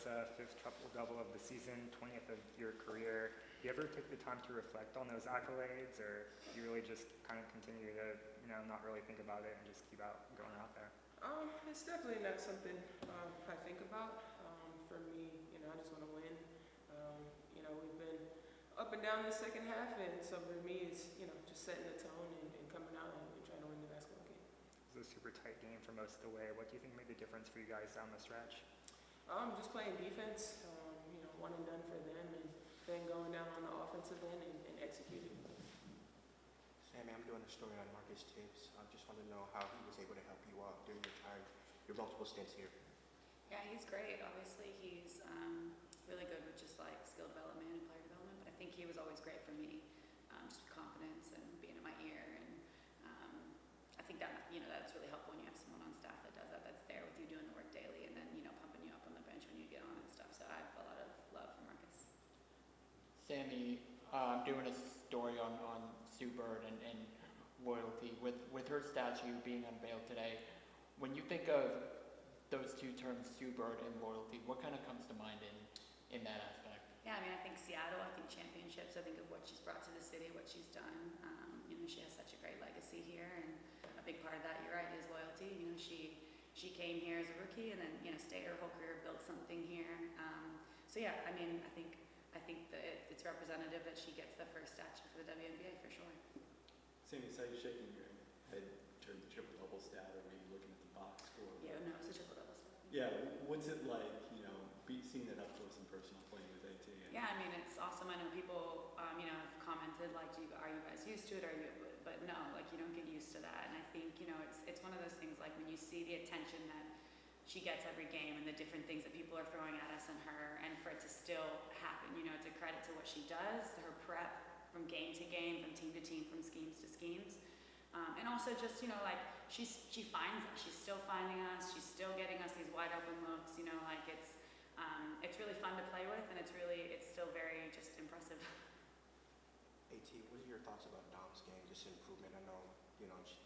Alyssa, 5th triple-double of the season, 20th of your career. Do you ever take the time to reflect on those accolades, or do you really just kind of continue to, not really think about it and just keep going out there? It's definitely not something I think about. For me, I just want to win. We've been up and down the second half, and so for me, it's just setting the tone and coming out and trying to win the basketball game. It was a super tight game for most of the way. What do you think made the difference for you guys down the stretch? Just playing defense, one and done for them, and then going down on the offensive end and executing. Sami, I'm doing a story on Marcus Tibbs. I just wanted to know how he was able to help you out during your multiple stints here. Yeah, he's great. Obviously, he's really good with just like skill development and player development. But I think he was always great for me, just with confidence and being in my ear. And I think that that's really helpful when you have someone on staff that does that. That's there with you doing the work daily, and then pumping you up on the bench when you get on and stuff. So I have a lot of love for Marcus. Sami, I'm doing a story on Sue Bird and loyalty with her statue being unveiled today. When you think of those two terms, Sue Bird and loyalty, what kind of comes to mind in that aspect? Yeah, I think Seattle, I think championships, I think of what she's brought to the city, what she's done. She has such a great legacy here, and a big part of that, you're right, is loyalty. She came here as a rookie and then, stayed her whole career, built something here. So yeah, I think that it's representative that she gets the first statue for the WNBA for sure. Sami, I saw you shaking your head during the triple-double stat, or maybe looking at the box score. Yeah, no, it's a triple-double stat. Yeah, what's it like, seeing that up close and personal, playing with AT? Yeah, it's awesome. I know people, have commented, like, are you guys used to it? But no, you don't get used to that. And I think, it's one of those things, like, when you see the attention that she gets every game and the different things that people are throwing at us and her, and for it to still happen, it's a credit to what she does, her prep from game to game, from team to team, from schemes to schemes. And also just, she finds us. She's still finding us. She's still getting us these wide open looks. It's really fun to play with, and it's still very just impressive. AT, what are your thoughts about Dom's game, just improvement? I know,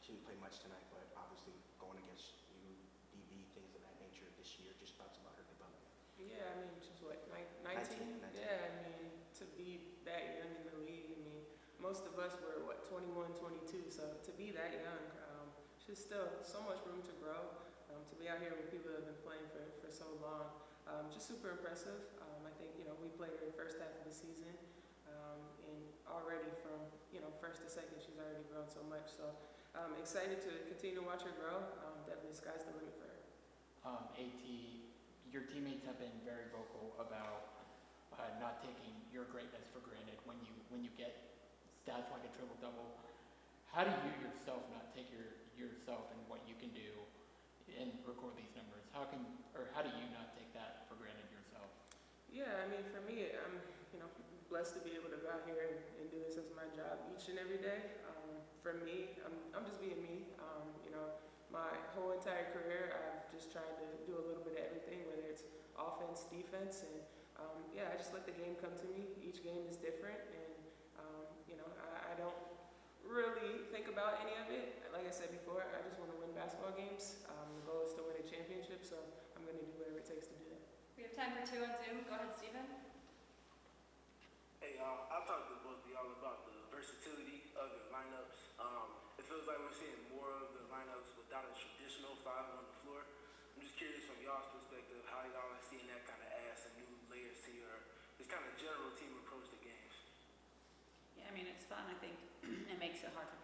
she didn't play much tonight, but obviously going against you, DB, things of that nature this year, just thoughts about her development. Yeah, she's what, 19? 19. Yeah, to be that young in the league, most of us were, 21, 22, so to be that young, she's still so much room to grow. To be out here with people that have been playing for so long, just super impressive. I think, we played her the first half of the season, and already from, first to second, she's already grown so much. So excited to continue to watch her grow. Definitely sky's the limit for her. AT, your teammates have been very vocal about not taking your greatness for granted when you get stats like a triple-double. How do you yourself not take yourself and what you can do and record these numbers? How do you not take that for granted yourself? Yeah, for me, I'm blessed to be able to go out here and do this as my job each and every day. For me, I'm just being me. My whole entire career, I've just tried to do a little bit of everything, whether it's offense, defense, and I just let the game come to me. Each game is different, and I don't really think about any of it. Like I said before, I just want to win basketball games. The goal is to win a championship, so I'm going to do whatever it takes to do that. We have time for 2 on Zoom. Go ahead, Steven. Hey, I'll talk to both of y'all about the versatility of your lineups. It feels like we're seeing more of the lineups without a traditional 5 on the floor. I'm just curious from y'all's perspective, how y'all are seeing that kind of add some new layers to your this kind of general team approach to games. Yeah, it's fun. I think it makes it hard for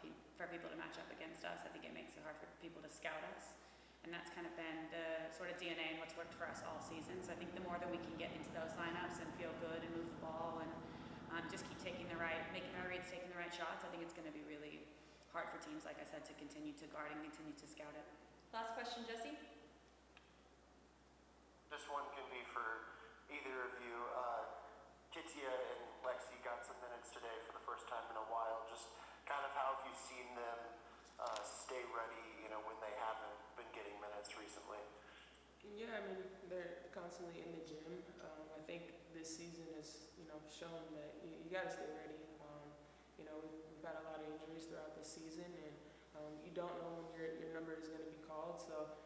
people to match up against us. I think it makes it hard for people to scout us. And that's kind of been the sort of DNA and what's worked for us all season. So I think the more that we can get into those lineups and feel good and move the ball and just keep making our reads, taking the right shots, I think it's going to be really hard for teams, like I said, to continue to guard and continue to scout it. Last question, Jesse. This one can be for either of you. Kitia and Lexi got some minutes today for the first time in a while. Just kind of how have you seen them stay ready, when they haven't been getting minutes recently? Yeah, they're constantly in the gym. I think this season has, shown that you got to stay ready. We've had a lot of injuries throughout the season, and you don't know when your number is going to be called. So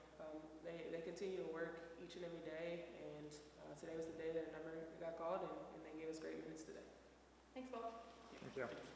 they continue to work each and every day, and today was the Thank you.